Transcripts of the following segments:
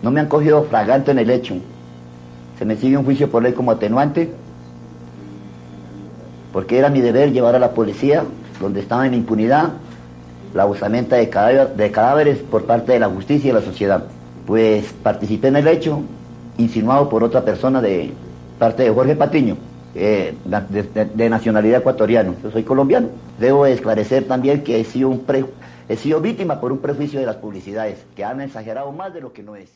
No me han cogido fragante en el hecho. Se me sigue un juicio por ley como atenuante, porque era mi deber llevar a la policía, donde estaba en impunidad, la osamenta de cadáveres por parte de la justicia y de la sociedad. Pues participé en el hecho, insinuado por otra persona de parte de Jorge Patiño, de nacionalidad ecuatoriana. Yo soy colombiano. Debo esclarecer también que he sido víctima por un prejuicio de las publicidades, que han exagerado más de lo que no es.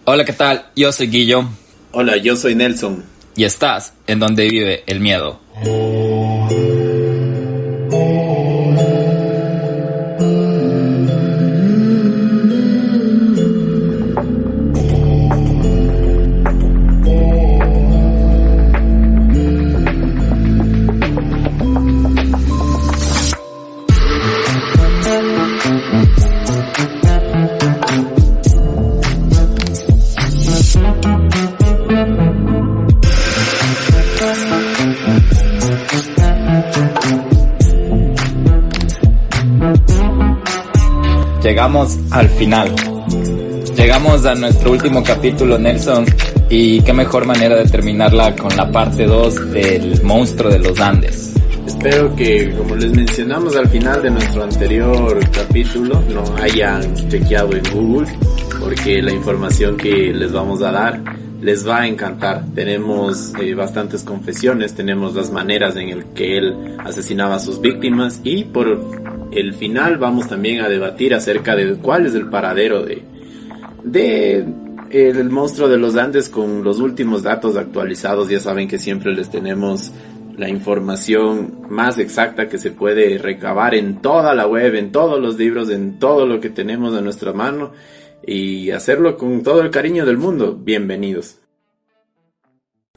Hola, ¿qué tal? Yo soy Guillo. Hola, yo soy Nelson. Y estás en Donde Vive el Miedo. Llegamos al final. Llegamos a nuestro último capítulo, Nelson, y qué mejor manera de terminarla con la parte 2 del monstruo de los Andes. Espero que, como les mencionamos al final de nuestro anterior capítulo, no hayan chequeado en Google, porque la información que les vamos a dar les va a encantar. Tenemos bastantes confesiones, tenemos las maneras en el que él asesinaba a sus víctimas, y por el final vamos también a debatir acerca de cuál es el paradero de el monstruo de los Andes con los últimos datos actualizados. Ya saben que siempre les tenemos la información más exacta que se puede recabar en toda la web, en todos los libros, en todo lo que tenemos a nuestra mano, y hacerlo con todo el cariño del mundo. Bienvenidos.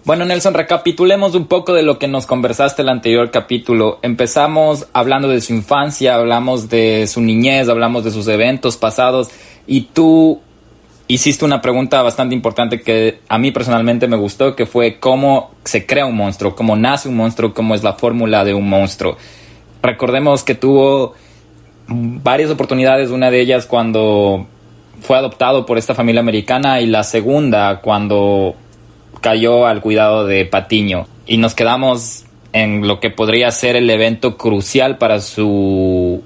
Bueno, Nelson, recapitulemos un poco de lo que nos conversaste el anterior capítulo. Empezamos hablando de su infancia, hablamos de su niñez, hablamos de sus eventos pasados, y tú hiciste una pregunta bastante importante que a mí personalmente me gustó, que fue cómo se crea un monstruo, cómo nace un monstruo, cómo es la fórmula de un monstruo. Recordemos que tuvo varias oportunidades, una de ellas cuando fue adoptado por esta familia americana, y la segunda cuando cayó al cuidado de Patiño, y nos quedamos en lo que podría ser el evento crucial para su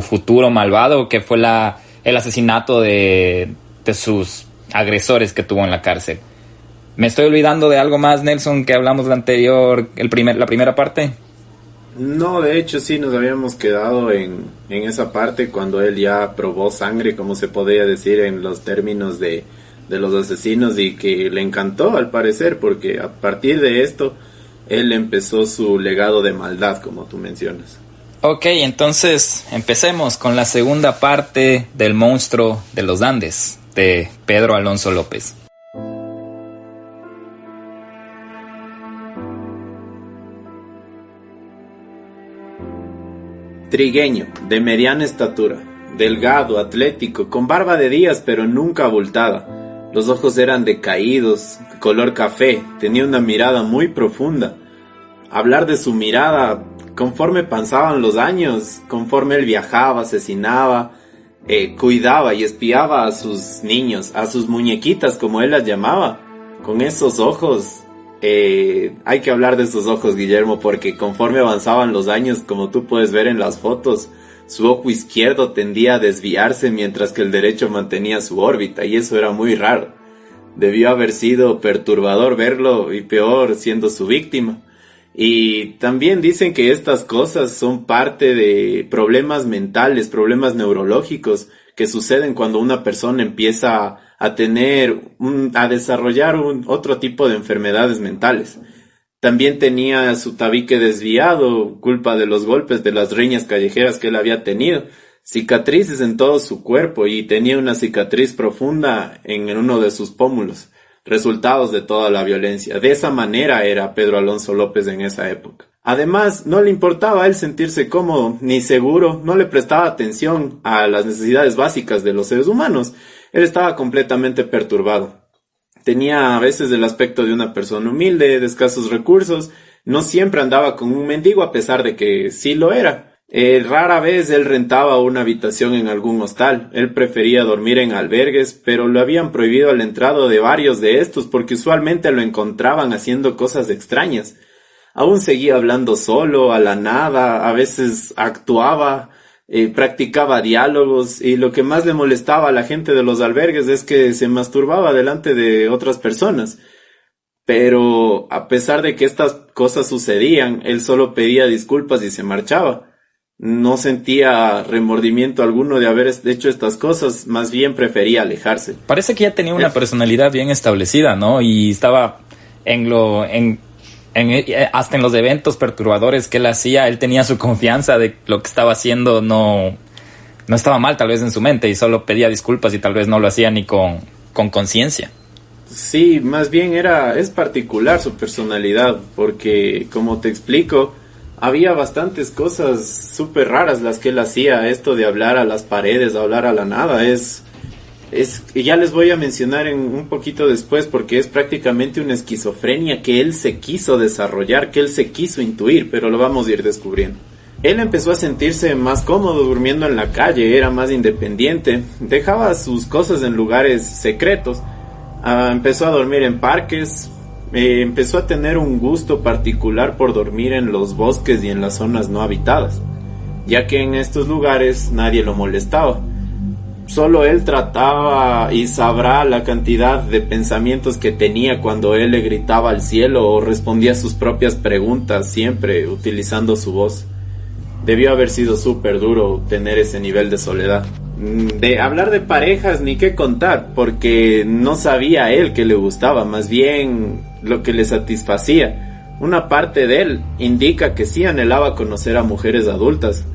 futuro malvado, que fue el asesinato de sus agresores que tuvo en la cárcel. ¿Me estoy olvidando de algo más, Nelson, que hablamos la anterior, la primera parte? No, de hecho sí nos habíamos quedado en esa parte cuando él ya probó sangre, como se podría decir en los términos de los asesinos, y que le encantó al parecer, porque a partir de esto él empezó su legado de maldad, como tú mencionas. Ok, entonces empecemos con la segunda parte del monstruo de los Andes, de Pedro Alonso López. Trigueño, de mediana estatura, delgado, atlético, con barba de días pero nunca abultada. Los ojos eran decaídos, color café, tenía una mirada muy profunda. Hablar de su mirada, conforme pasaban los años, conforme él viajaba, asesinaba, cuidaba y espiaba a sus niños, a sus muñequitas como él las llamaba, con esos ojos. Hay que hablar de esos ojos, Guillermo, porque conforme avanzaban los años, como tú puedes ver en las fotos, su ojo izquierdo tendía a desviarse mientras que el derecho mantenía su órbita, y eso era muy raro. Debió haber sido perturbador verlo, y peor siendo su víctima. Y también dicen que estas cosas son parte de problemas mentales, problemas neurológicos que suceden cuando una persona empieza a desarrollar otro tipo de enfermedades mentales. También tenía su tabique desviado, culpa de los golpes, de las riñas callejeras que él había tenido, cicatrices en todo su cuerpo, y tenía una cicatriz profunda en uno de sus pómulos, resultados de toda la violencia. De esa manera era Pedro Alonso López en esa época. Además, no le importaba a él sentirse cómodo ni seguro, no le prestaba atención a las necesidades básicas de los seres humanos. Él estaba completamente perturbado. Tenía a veces el aspecto de una persona humilde, de escasos recursos, no siempre andaba con un mendigo a pesar de que sí lo era. Rara vez él rentaba una habitación en algún hostal. Él prefería dormir en albergues, pero lo habían prohibido la entrada de varios de estos porque usualmente lo encontraban haciendo cosas extrañas. Aún seguía hablando solo, a la nada, a veces actuaba, practicaba diálogos, y lo que más le molestaba a la gente de los albergues es que se masturbaba delante de otras personas. Pero a pesar de que estas cosas sucedían, él solo pedía disculpas y se marchaba. No sentía remordimiento alguno de haber hecho estas cosas, más bien prefería alejarse. Parece que ya tenía una personalidad bien establecida, ¿no? Y estaba hasta en los eventos perturbadores que él hacía, él tenía su confianza de lo que estaba haciendo no estaba mal tal vez en su mente, y solo pedía disculpas y tal vez no lo hacía ni con conciencia. Sí, más bien es particular su personalidad, porque como te explico, había bastantes cosas súper raras las que él hacía. Esto de hablar a las paredes, hablar a la nada, ya les voy a mencionar un poquito después, porque es prácticamente una esquizofrenia que él se quiso desarrollar, que él se quiso intuir, pero lo vamos a ir descubriendo. Él empezó a sentirse más cómodo durmiendo en la calle, era más independiente, dejaba sus cosas en lugares secretos, empezó a dormir en parques, empezó a tener un gusto particular por dormir en los bosques y en las zonas no habitadas, ya que en estos lugares nadie lo molestaba. Solo él trataba y sabrá la cantidad de pensamientos que tenía cuando él le gritaba al cielo o respondía a sus propias preguntas, siempre utilizando su voz. Debió haber sido súper duro tener ese nivel de soledad. De hablar de parejas ni qué contar, porque no sabía él que le gustaba, más bien lo que le satisfacía. Una parte de él indica que sí anhelaba conocer a mujeres adultas,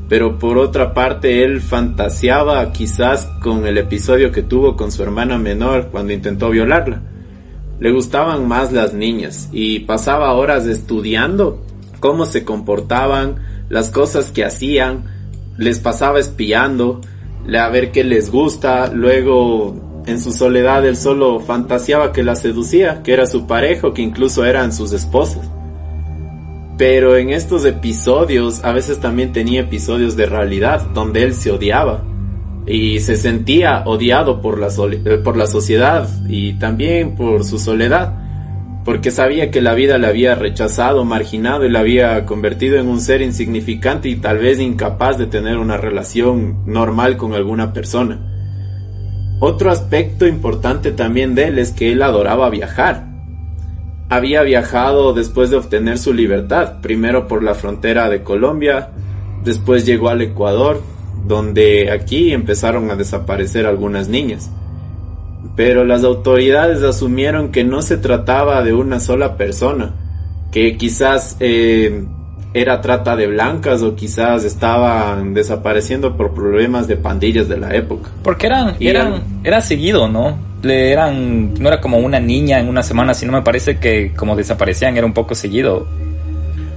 pero por otra parte él fantaseaba quizás con el episodio que tuvo con su hermana menor cuando intentó violarla. Le gustaban más las niñas y pasaba horas estudiando cómo se comportaban, las cosas que hacían, les pasaba espiando, a ver qué les gusta. Luego, en su soledad, él solo fantaseaba que la seducía, que era su pareja, que incluso eran sus esposas. Pero en estos episodios, a veces también tenía episodios de realidad, donde él se odiaba y se sentía odiado por la sociedad y también por su soledad, porque sabía que la vida le había rechazado, marginado y le había convertido en un ser insignificante y tal vez incapaz de tener una relación normal con alguna persona. Otro aspecto importante también de él es que él adoraba viajar. Había viajado después de obtener su libertad, primero por la frontera de Colombia, después llegó al Ecuador, donde aquí empezaron a desaparecer algunas niñas. Pero las autoridades asumieron que no se trataba de una sola persona, que quizás era trata de blancas o quizás estaban desapareciendo por problemas de pandillas de la época. Porque era seguido, ¿no? No era como una niña en una semana, sino me parece que como desaparecían era un poco seguido.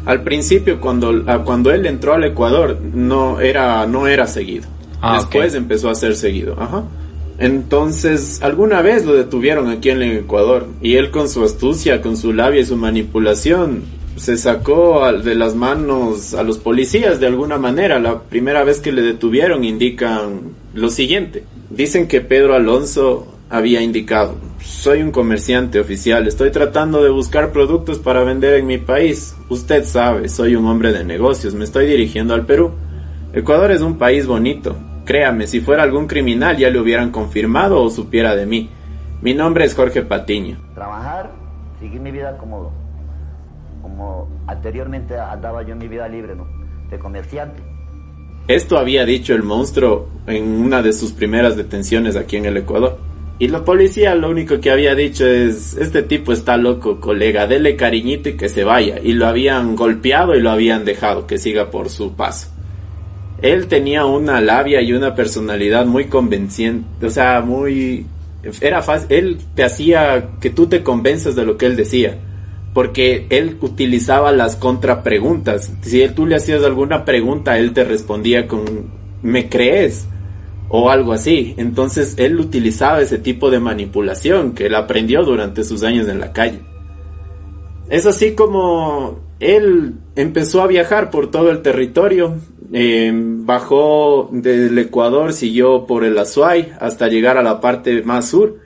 Al principio, cuando él entró al Ecuador, no era seguido. Después empezó a ser seguido. Ajá. Entonces, alguna vez lo detuvieron aquí en el Ecuador y él con su astucia, con su labia y su manipulación se sacó de las manos a los policías de alguna manera. La primera vez que le detuvieron indican lo siguiente. Dicen que Pedro Alonso había indicado: soy un comerciante oficial, estoy tratando de buscar productos para vender en mi país. Usted sabe, soy un hombre de negocios, me estoy dirigiendo al Perú. Ecuador es un país bonito. Créame, si fuera algún criminal ya le hubieran confirmado o supiera de mí. Mi nombre es Jorge Patiño. Trabajar, seguir mi vida como anteriormente andaba yo en mi vida libre, ¿no? De comerciante. Esto había dicho el monstruo en una de sus primeras detenciones aquí en el Ecuador. Y la policía lo único que había dicho es: este tipo está loco, colega, dele cariñito y que se vaya. Y lo habían golpeado y lo habían dejado que siga por su paso. Él tenía una labia y una personalidad muy convenciente, o sea, era fácil, él te hacía que tú te convences de lo que él decía, porque él utilizaba las contrapreguntas. Si tú le hacías alguna pregunta, él te respondía con ¿me crees? O algo así. Entonces él utilizaba ese tipo de manipulación que él aprendió durante sus años en la calle. Es así como él empezó a viajar por todo el territorio. Bajó del Ecuador, siguió por el Azuay hasta llegar a la parte más sur.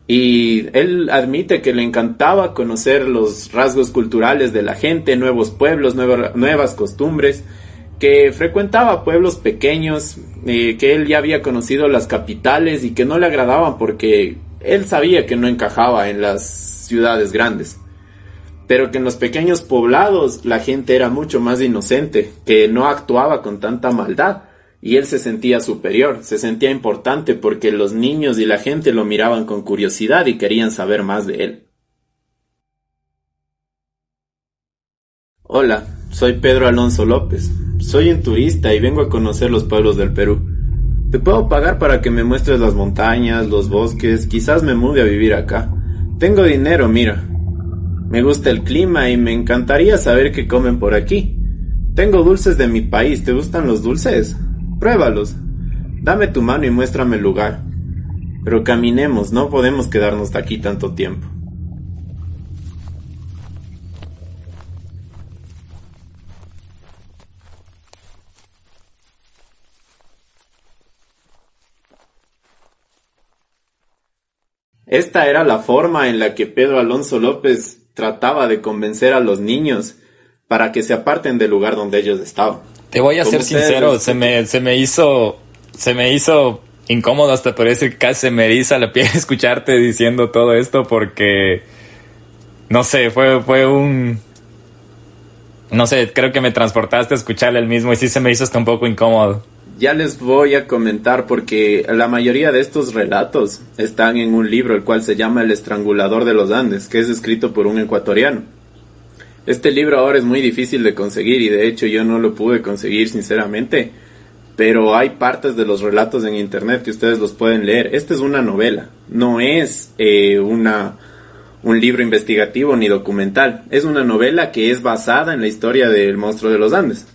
Y él admite que le encantaba conocer los rasgos culturales de la gente, nuevos pueblos, nuevas costumbres, que frecuentaba pueblos pequeños, que él ya había conocido las capitales y que no le agradaban porque él sabía que no encajaba en las ciudades grandes. Pero que en los pequeños poblados la gente era mucho más inocente, que no actuaba con tanta maldad. Y él se sentía superior, se sentía importante porque los niños y la gente lo miraban con curiosidad y querían saber más de él. Hola, soy Pedro Alonso López. Soy un turista y vengo a conocer los pueblos del Perú. Te puedo pagar para que me muestres las montañas, los bosques, quizás me mude a vivir acá. Tengo dinero, mira. Me gusta el clima y me encantaría saber qué comen por aquí. Tengo dulces de mi país, ¿te gustan los dulces? Pruébalos. Dame tu mano y muéstrame el lugar. Pero caminemos, no podemos quedarnos aquí tanto tiempo. Esta era la forma en la que Pedro Alonso López trataba de convencer a los niños para que se aparten del lugar donde ellos estaban. Te voy a ser sincero, se me hizo incómodo, hasta parece que casi se me eriza la piel escucharte diciendo todo esto porque, no sé, no sé, creo que me transportaste a escucharle el mismo y sí se me hizo hasta un poco incómodo. Ya les voy a comentar porque la mayoría de estos relatos están en un libro el cual se llama El Estrangulador de los Andes, que es escrito por un ecuatoriano. Este libro ahora es muy difícil de conseguir y de hecho yo no lo pude conseguir sinceramente, pero hay partes de los relatos en internet que ustedes los pueden leer. Esta es una novela, no es un libro investigativo ni documental. Es una novela que es basada en la historia del monstruo de los Andes.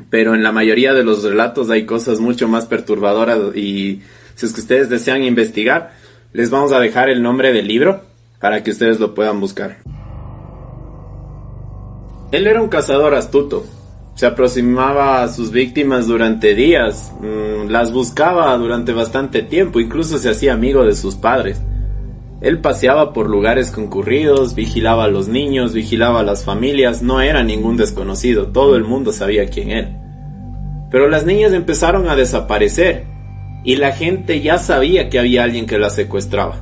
Pero en la mayoría de los relatos hay cosas mucho más perturbadoras y si es que ustedes desean investigar, les vamos a dejar el nombre del libro para que ustedes lo puedan buscar. Él era un cazador astuto. Se aproximaba a sus víctimas durante días, las buscaba durante bastante tiempo, incluso se hacía amigo de sus padres. Él paseaba por lugares concurridos, vigilaba a los niños, vigilaba a las familias, no era ningún desconocido, todo el mundo sabía quién era. Pero las niñas empezaron a desaparecer y la gente ya sabía que había alguien que las secuestraba.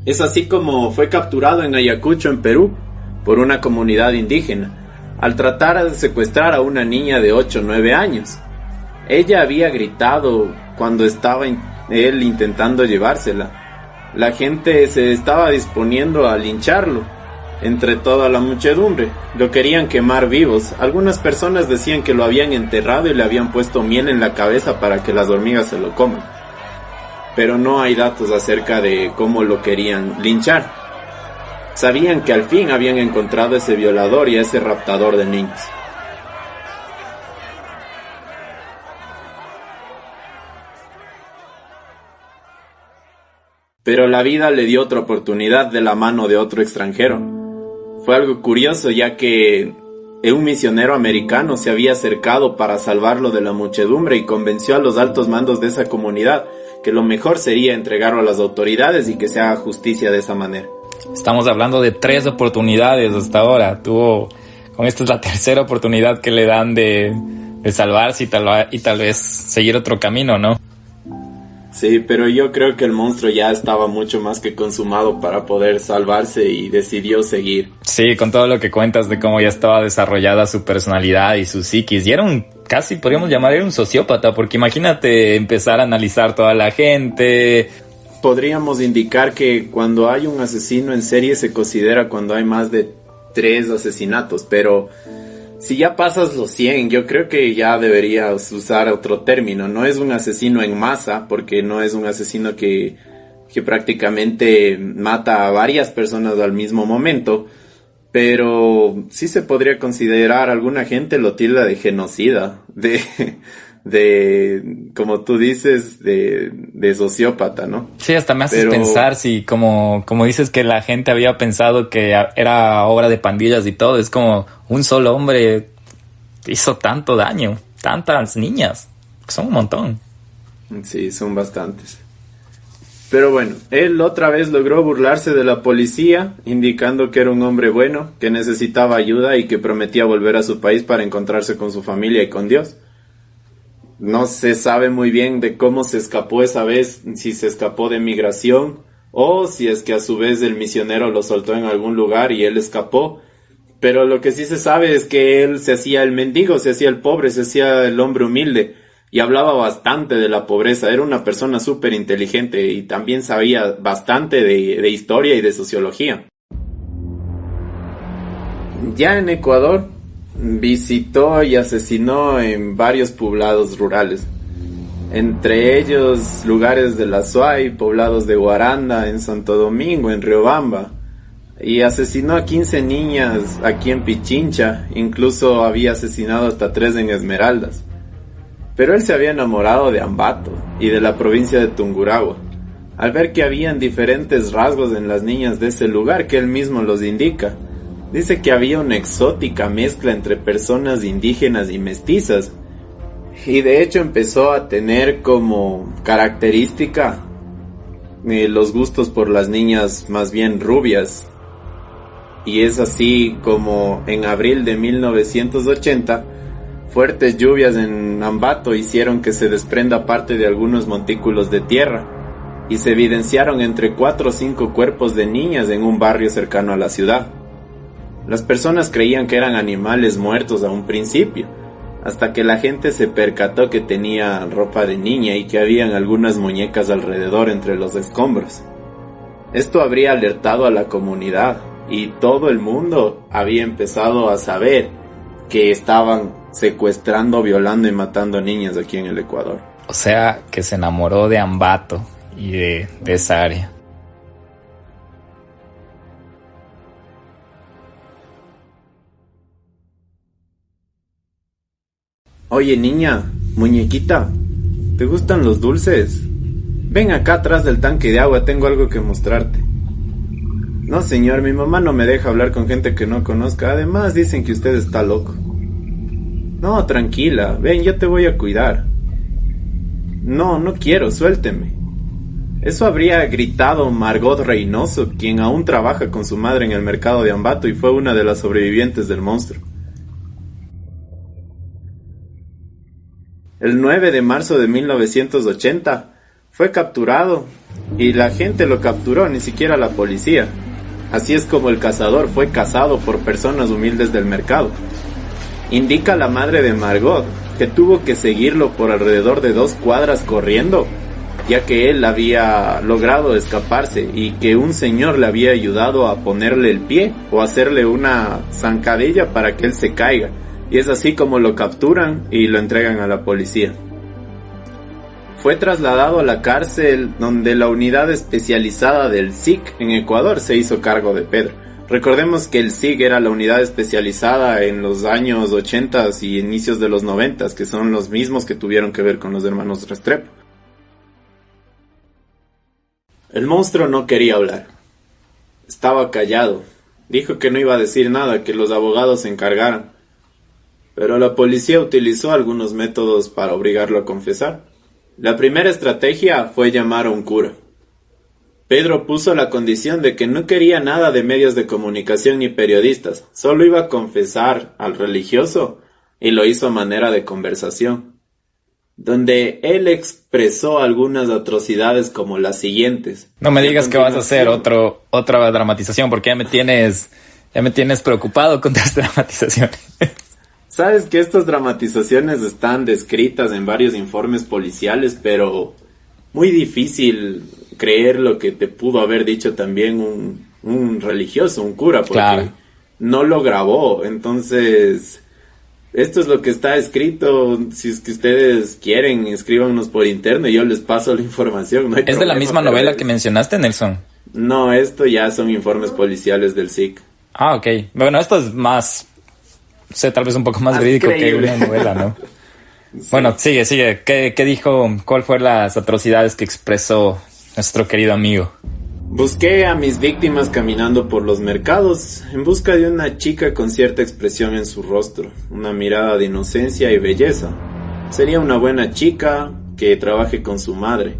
Es así como fue capturado en Ayacucho, en Perú, por una comunidad indígena, al tratar de secuestrar a una niña de 8 o 9 años. Ella había gritado cuando estaba él intentando llevársela. La gente se estaba disponiendo a lincharlo entre toda la muchedumbre. Lo querían quemar vivos. Algunas personas decían que lo habían enterrado y le habían puesto miel en la cabeza para que las hormigas se lo coman. Pero no hay datos acerca de cómo lo querían linchar. Sabían que al fin habían encontrado a ese violador y a ese raptador de niños. Pero la vida le dio otra oportunidad de la mano de otro extranjero. Fue algo curioso, ya que un misionero americano se había acercado para salvarlo de la muchedumbre y convenció a los altos mandos de esa comunidad que lo mejor sería entregarlo a las autoridades y que se haga justicia de esa manera. Estamos hablando de 3 oportunidades hasta ahora. Con esta es la tercera oportunidad que le dan de salvarse y tal vez seguir otro camino, ¿no? Sí, pero yo creo que el monstruo ya estaba mucho más que consumado para poder salvarse y decidió seguir. Sí, con todo lo que cuentas de cómo ya estaba desarrollada su personalidad y su psiquis. Y era casi podríamos llamar, era un sociópata, porque imagínate empezar a analizar toda la gente. Podríamos indicar que cuando hay un asesino en serie se considera cuando hay más de 3 asesinatos, pero si ya pasas los 100, yo creo que ya deberías usar otro término. No es un asesino en masa, porque no es un asesino que prácticamente mata a varias personas al mismo momento, pero sí se podría considerar, alguna gente lo tilda de genocida, de como tú dices, de sociópata, ¿no? Sí, hasta me haces pensar si como dices que la gente había pensado que era obra de pandillas y todo, es como un solo hombre hizo tanto daño, tantas niñas. Son un montón. Sí, son bastantes. Pero bueno, él otra vez logró burlarse de la policía, indicando que era un hombre bueno, que necesitaba ayuda y que prometía volver a su país para encontrarse con su familia y con Dios. No se sabe muy bien de cómo se escapó esa vez, si se escapó de migración o si es que a su vez el misionero lo soltó en algún lugar y él escapó. Pero lo que sí se sabe es que él se hacía el mendigo, se hacía el pobre, se hacía el hombre humilde. Y hablaba bastante de la pobreza, era una persona súper inteligente y también sabía bastante de historia y de sociología. Ya en Ecuador, visitó y asesinó en varios poblados rurales, entre ellos lugares de La Suay, poblados de Guaranda, en Santo Domingo, en Riobamba, y asesinó a 15 niñas aquí en Pichincha, incluso había asesinado hasta 3 en Esmeraldas. Pero él se había enamorado de Ambato y de la provincia de Tungurahua, al ver que habían diferentes rasgos en las niñas de ese lugar que él mismo los indica. Dice que había una exótica mezcla entre personas indígenas y mestizas, y de hecho empezó a tener como característica los gustos por las niñas más bien rubias. Y es así como en abril de 1980, fuertes lluvias en Ambato hicieron que se desprenda parte de algunos montículos de tierra y se evidenciaron entre 4 o 5 cuerpos de niñas en un barrio cercano a la ciudad. Las personas creían que eran animales muertos a un principio, hasta que la gente se percató que tenía ropa de niña y que habían algunas muñecas alrededor entre los escombros. Esto habría alertado a la comunidad y todo el mundo había empezado a saber que estaban secuestrando, violando y matando niñas aquí en el Ecuador. O sea, que se enamoró de Ambato y de esa área. Oye niña, muñequita, ¿te gustan los dulces? Ven acá atrás del tanque de agua, tengo algo que mostrarte. No señor, mi mamá no me deja hablar con gente que no conozca, además dicen que usted está loco. No, tranquila, ven, yo te voy a cuidar. No, no quiero, suélteme. Eso habría gritado Margot Reynoso, quien aún trabaja con su madre en el mercado de Ambato y fue una de las sobrevivientes del monstruo. El 9 de marzo de 1980 fue capturado y la gente lo capturó, ni siquiera la policía. Así es como el cazador fue cazado por personas humildes del mercado. Indica la madre de Margot que tuvo que seguirlo por alrededor de 2 cuadras corriendo, ya que él había logrado escaparse y que un señor le había ayudado a ponerle el pie o hacerle una zancadilla para que él se caiga. Y es así como lo capturan y lo entregan a la policía. Fue trasladado a la cárcel donde la unidad especializada del SIC en Ecuador se hizo cargo de Pedro. Recordemos que el SIC era la unidad especializada en los años 80 y inicios de los 90, que son los mismos que tuvieron que ver con los hermanos Restrepo. El monstruo no quería hablar. Estaba callado. Dijo que no iba a decir nada, que los abogados se encargaran. Pero la policía utilizó algunos métodos para obligarlo a confesar. La primera estrategia fue llamar a un cura. Pedro puso la condición de que no quería nada de medios de comunicación ni periodistas, solo iba a confesar al religioso y lo hizo a manera de conversación, donde él expresó algunas atrocidades como las siguientes. No me digas que vas a hacer otra dramatización porque ya me tienes preocupado con estas dramatizaciones. Sabes que estas dramatizaciones están descritas en varios informes policiales, pero muy difícil creer lo que te pudo haber dicho también un religioso, un cura, porque claro, no lo grabó. Entonces, esto es lo que está escrito. Si es que ustedes quieren, escríbanos por interno y yo les paso la información. No hay ¿Es de la misma novela que mencionaste, Nelson? No, esto ya son informes policiales del SIC. Ah, ok. Bueno, esto es más... tal vez un poco más verídico que una novela, ¿no? Sí. Bueno, sigue. ¿Qué dijo? ¿Cuál fueron las atrocidades que expresó nuestro querido amigo? Busqué a mis víctimas caminando por los mercados en busca de una chica con cierta expresión en su rostro, una mirada de inocencia y belleza. Sería una buena chica que trabaje con su madre.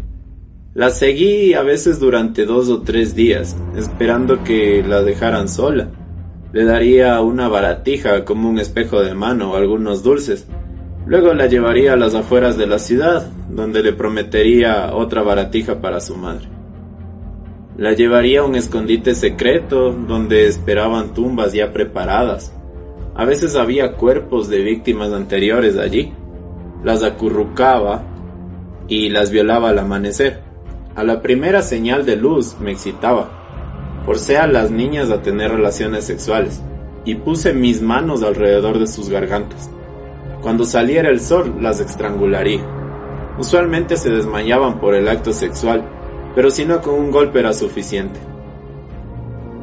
La seguí a veces durante 2 o 3 días, esperando que la dejaran sola. Le daría una baratija como un espejo de mano o algunos dulces. Luego la llevaría a las afueras de la ciudad, donde le prometería otra baratija para su madre. La llevaría a un escondite secreto, donde esperaban tumbas ya preparadas. A veces había cuerpos de víctimas anteriores allí. Las acurrucaba y las violaba al amanecer. A la primera señal de luz me excitaba. Forcé a las niñas a tener relaciones sexuales y puse mis manos alrededor de sus gargantas. Cuando saliera el sol, las estrangularía. Usualmente se desmayaban por el acto sexual, pero si no, con un golpe era suficiente.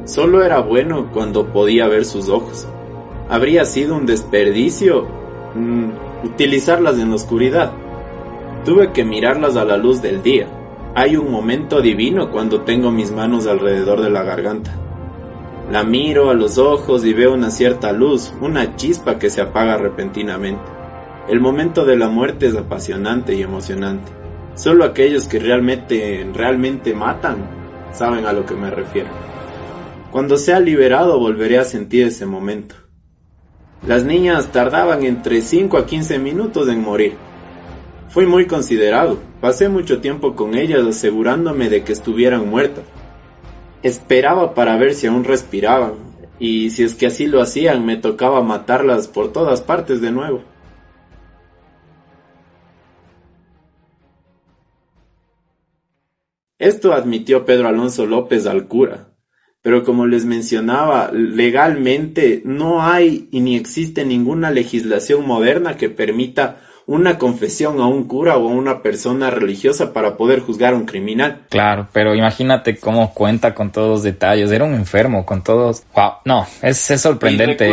Solo era bueno cuando podía ver sus ojos. Habría sido un desperdicio utilizarlas en la oscuridad. Tuve que mirarlas a la luz del día. Hay un momento divino cuando tengo mis manos alrededor de la garganta. La miro a los ojos y veo una cierta luz, una chispa que se apaga repentinamente. El momento de la muerte es apasionante y emocionante. Solo aquellos que realmente matan saben a lo que me refiero. Cuando sea liberado volveré a sentir ese momento. Las niñas tardaban entre 5 a 15 minutos en morir. Fui muy considerado. Pasé mucho tiempo con ellas asegurándome de que estuvieran muertas. Esperaba para ver si aún respiraban, y si es que así lo hacían, me tocaba matarlas por todas partes de nuevo. Esto admitió Pedro Alonso López al cura, pero como les mencionaba, legalmente no hay y ni existe ninguna legislación moderna que permita una confesión a un cura o a una persona religiosa para poder juzgar a un criminal. Claro, pero imagínate cómo cuenta con todos los detalles. Era un enfermo con todos. Wow, no, es sorprendente.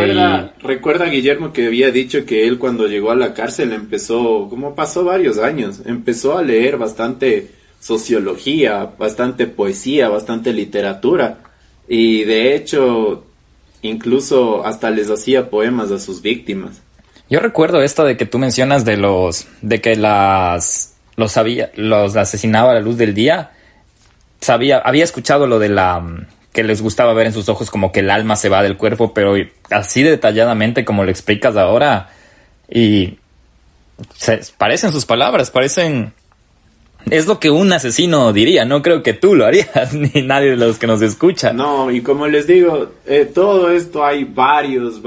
Recuerda Guillermo que había dicho que él cuando llegó a la cárcel empezó, como pasó varios años, empezó a leer bastante sociología, bastante poesía, bastante literatura, y de hecho incluso hasta les hacía poemas a sus víctimas. Yo recuerdo esto de que tú mencionas de que los asesinaba a la luz del día. Había escuchado lo de que les gustaba ver en sus ojos como que el alma se va del cuerpo, pero así detalladamente como lo explicas ahora, y parecen sus palabras, es lo que un asesino diría. No creo que tú lo harías, ni nadie de los que nos escucha. No, y como les digo, todo esto hay varios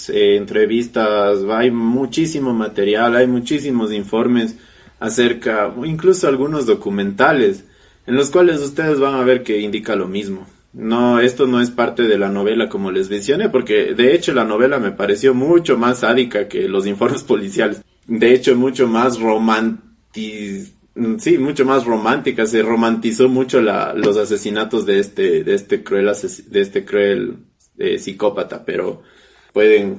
entrevistas, hay muchísimo material, hay muchísimos informes acerca, incluso algunos documentales, en los cuales ustedes van a ver que indica lo mismo. No, esto no es parte de la novela como les mencioné, porque de hecho la novela me pareció mucho más sádica que los informes policiales. De hecho, mucho más mucho más romántica. Se romantizó mucho los asesinatos de este cruel psicópata, pero pueden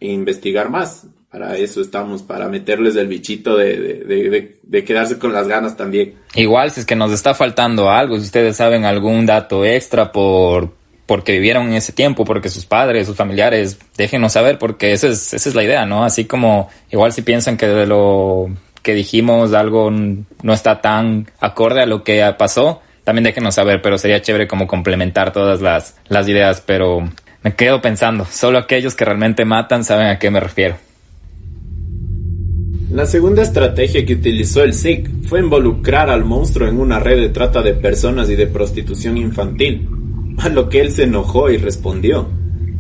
investigar más. Para eso estamos, para meterles el bichito de quedarse con las ganas también. Igual, si es que nos está faltando algo, si ustedes saben algún dato extra porque vivieron en ese tiempo, porque sus padres, sus familiares, déjenos saber, porque esa es la idea, ¿no? Así como, igual si piensan que de lo que dijimos algo no está tan acorde a lo que pasó, también déjenos saber, pero sería chévere como complementar todas las ideas, pero me quedo pensando, solo aquellos que realmente matan saben a qué me refiero. La segunda estrategia que utilizó el SIC fue involucrar al monstruo en una red de trata de personas y de prostitución infantil, a lo que él se enojó y respondió: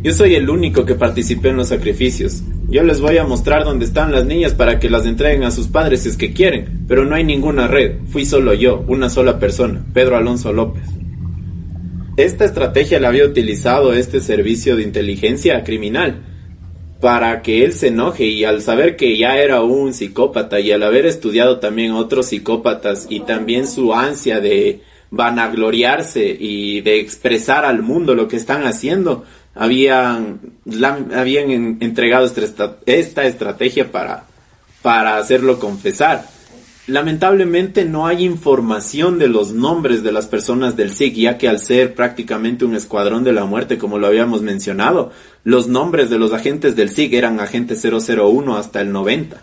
yo soy el único que participé en los sacrificios. Yo les voy a mostrar dónde están las niñas para que las entreguen a sus padres si es que quieren, pero no hay ninguna red, fui solo yo, una sola persona, Pedro Alonso López. Esta estrategia la había utilizado este servicio de inteligencia criminal para que él se enoje, y al saber que ya era un psicópata y al haber estudiado también otros psicópatas y también su ansia de vanagloriarse y de expresar al mundo lo que están haciendo, habían entregado esta estrategia para hacerlo confesar. Lamentablemente no hay información de los nombres de las personas del SIC, ya que al ser prácticamente un escuadrón de la muerte, como lo habíamos mencionado, los nombres de los agentes del SIC eran agentes 001 hasta el 90.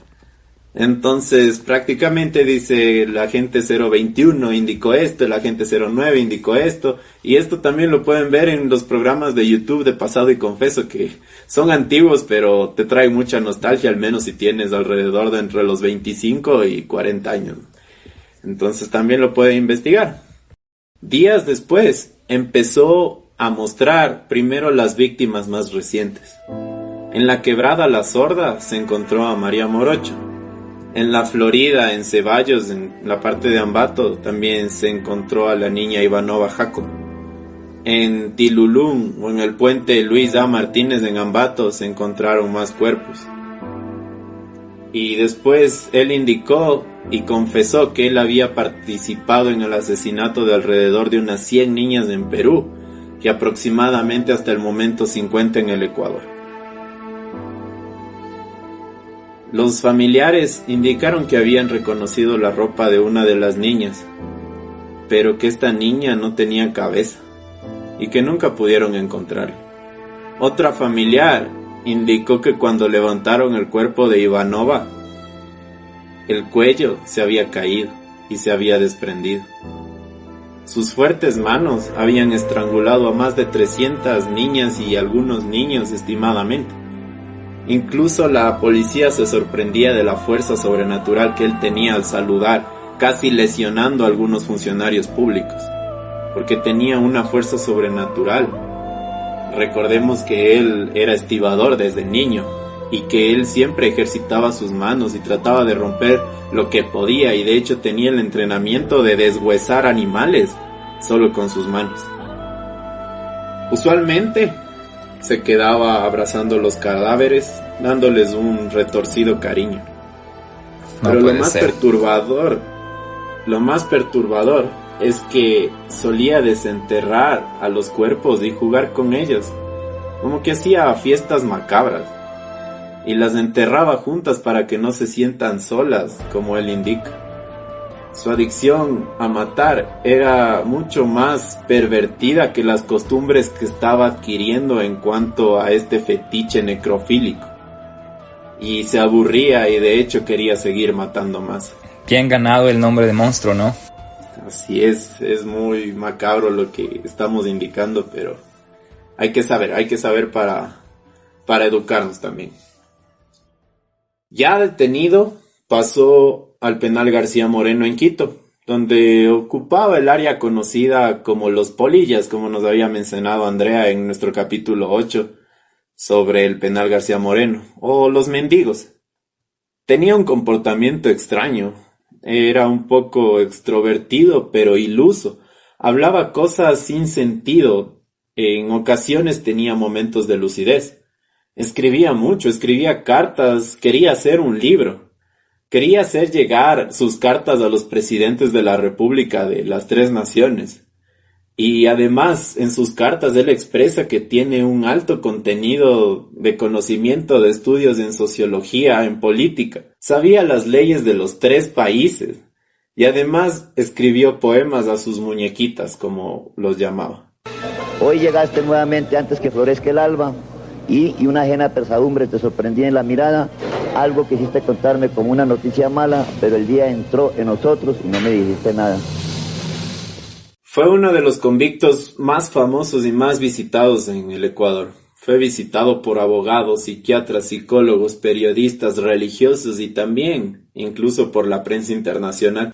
Entonces, prácticamente dice la agente 021 indicó esto, la agente 09 indicó esto, y esto también lo pueden ver en los programas de YouTube de Pasado y Confeso, que son antiguos, pero te traen mucha nostalgia, al menos si tienes alrededor de entre los 25 y 40 años. Entonces también lo pueden investigar. Días después, empezó a mostrar primero las víctimas más recientes. En la quebrada La Sorda se encontró a María Morocho. En la Florida, en Ceballos, en la parte de Ambato, también se encontró a la niña Ivanova Jacob. En Tilulún o en el puente Luis A. Martínez en Ambato se encontraron más cuerpos. Y después él indicó y confesó que él había participado en el asesinato de alrededor de unas 100 niñas en Perú y aproximadamente hasta el momento 50 en el Ecuador. Los familiares indicaron que habían reconocido la ropa de una de las niñas, pero que esta niña no tenía cabeza y que nunca pudieron encontrarla. Otra familiar indicó que cuando levantaron el cuerpo de Ivanova, el cuello se había caído y se había desprendido. Sus fuertes manos habían estrangulado a más de 300 niñas y algunos niños estimadamente. Incluso la policía se sorprendía de la fuerza sobrenatural que él tenía al saludar, casi lesionando a algunos funcionarios públicos, porque tenía una fuerza sobrenatural. Recordemos que él era estibador desde niño y que él siempre ejercitaba sus manos y trataba de romper lo que podía, y de hecho tenía el entrenamiento de deshuesar animales solo con sus manos. Usualmente se quedaba abrazando los cadáveres, dándoles un retorcido cariño. Pero lo más perturbador es que solía desenterrar a los cuerpos y jugar con ellos, como que hacía fiestas macabras, y las enterraba juntas para que no se sientan solas, como él indica. Su adicción a matar era mucho más pervertida que las costumbres que estaba adquiriendo en cuanto a este fetiche necrofílico. Y se aburría y de hecho quería seguir matando más. Bien ganado el nombre de monstruo, ¿no? Así es muy macabro lo que estamos indicando, pero hay que saber para educarnos también. Ya detenido, pasó al penal García Moreno en Quito, donde ocupaba el área conocida como Los Polillas, como nos había mencionado Andrea en nuestro capítulo 8 sobre el penal García Moreno, o Los Mendigos. Tenía un comportamiento extraño, era un poco extrovertido pero iluso, hablaba cosas sin sentido, en ocasiones tenía momentos de lucidez, escribía mucho, escribía cartas, quería hacer un libro. Quería hacer llegar sus cartas a los presidentes de la República de las Tres Naciones. Y además, en sus cartas él expresa que tiene un alto contenido de conocimiento de estudios en sociología, en política. Sabía las leyes de los 3 países. Y además escribió poemas a sus muñequitas, como los llamaba. Hoy llegaste nuevamente antes que florezca el alba, y una ajena pesadumbre te sorprendía en la mirada. Algo quisiste contarme como una noticia mala, pero el día entró en nosotros y no me dijiste nada. Fue uno de los convictos más famosos y más visitados en el Ecuador. Fue visitado por abogados, psiquiatras, psicólogos, periodistas, religiosos y también, incluso por la prensa internacional.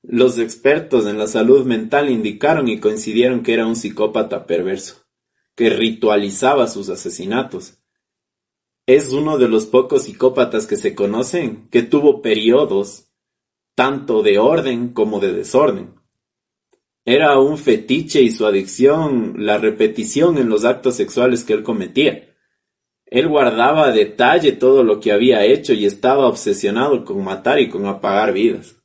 Los expertos en la salud mental indicaron y coincidieron que era un psicópata perverso, que ritualizaba sus asesinatos. Es uno de los pocos psicópatas que se conocen que tuvo periodos tanto de orden como de desorden. Era un fetiche y su adicción la repetición en los actos sexuales que él cometía. Él guardaba a detalle todo lo que había hecho y estaba obsesionado con matar y con apagar vidas.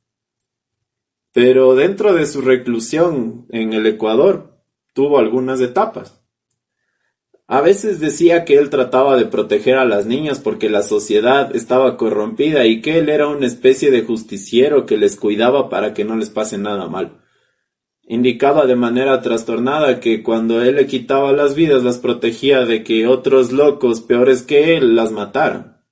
Pero dentro de su reclusión en el Ecuador tuvo algunas etapas. A veces decía que él trataba de proteger a las niñas porque la sociedad estaba corrompida y que él era una especie de justiciero que les cuidaba para que no les pase nada malo. Indicaba de manera trastornada que cuando él le quitaba las vidas las protegía de que otros locos peores que él las mataran.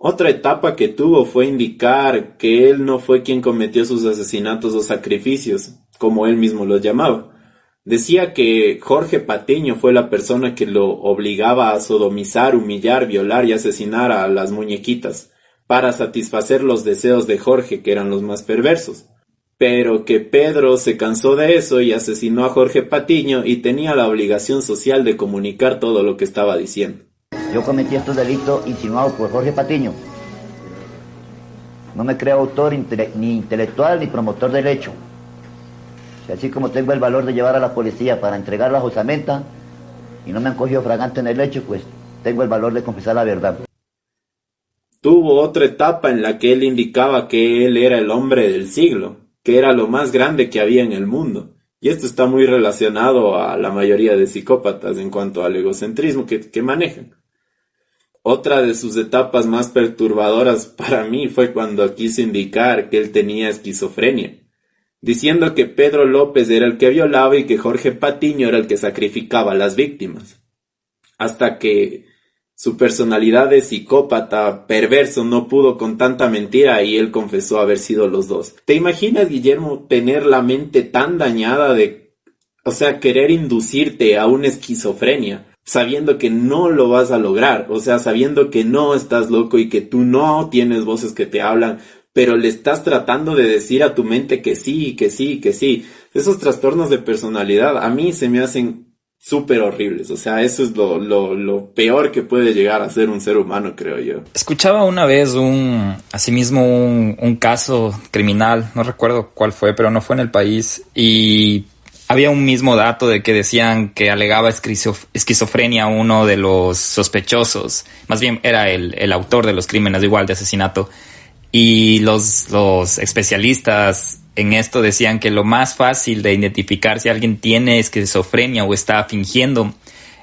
Otra etapa que tuvo fue indicar que él no fue quien cometió sus asesinatos o sacrificios, como él mismo los llamaba. Decía que Jorge Patiño fue la persona que lo obligaba a sodomizar, humillar, violar y asesinar a las muñequitas para satisfacer los deseos de Jorge, que eran los más perversos. Pero que Pedro se cansó de eso y asesinó a Jorge Patiño y tenía la obligación social de comunicar todo lo que estaba diciendo. Yo cometí estos delitos insinuados por Jorge Patiño. No me creo autor ni intelectual ni promotor del hecho. Así como tengo el valor de llevar a la policía para entregar la osamenta y no me han cogido fragante en el hecho, pues tengo el valor de confesar la verdad. Tuvo otra etapa en la que él indicaba que él era el hombre del siglo, que era lo más grande que había en el mundo. Y esto está muy relacionado a la mayoría de psicópatas en cuanto al egocentrismo que manejan. Otra de sus etapas más perturbadoras para mí fue cuando quiso indicar que él tenía esquizofrenia, diciendo que Pedro López era el que violaba y que Jorge Patiño era el que sacrificaba a las víctimas. Hasta que su personalidad de psicópata perverso no pudo con tanta mentira y él confesó haber sido los dos. ¿Te imaginas, Guillermo, tener la mente tan dañada querer inducirte a una esquizofrenia, sabiendo que no lo vas a lograr, sabiendo que no estás loco y que tú no tienes voces que te hablan, pero le estás tratando de decir a tu mente que sí, que sí, que sí? Esos trastornos de personalidad a mí se me hacen súper horribles. Eso es lo peor que puede llegar a ser un ser humano, creo yo. Escuchaba una vez un caso criminal, no recuerdo cuál fue, pero no fue en el país, y había un mismo dato de que decían que alegaba esquizofrenia a uno de los sospechosos. Más bien era el autor de los crímenes, igual de asesinato. Y los especialistas en esto decían que lo más fácil de identificar si alguien tiene esquizofrenia o está fingiendo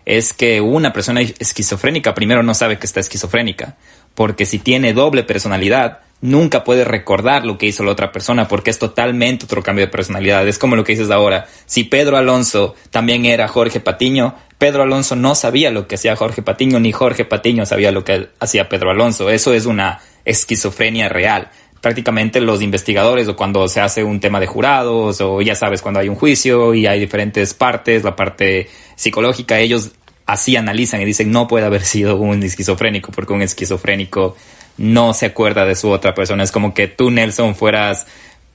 es que una persona esquizofrénica primero no sabe que está esquizofrénica, porque si tiene doble personalidad nunca puede recordar lo que hizo la otra persona, porque es totalmente otro cambio de personalidad. Es como lo que dices ahora. Si Pedro Alonso también era Jorge Patiño, Pedro Alonso no sabía lo que hacía Jorge Patiño, ni Jorge Patiño sabía lo que hacía Pedro Alonso. Eso es una esquizofrenia real. Prácticamente los investigadores, o cuando se hace un tema de jurados, o ya sabes, cuando hay un juicio y hay diferentes partes, la parte psicológica, ellos así analizan y dicen no puede haber sido un esquizofrénico, porque un esquizofrénico no se acuerda de su otra persona. Es como que tú, Nelson, fueras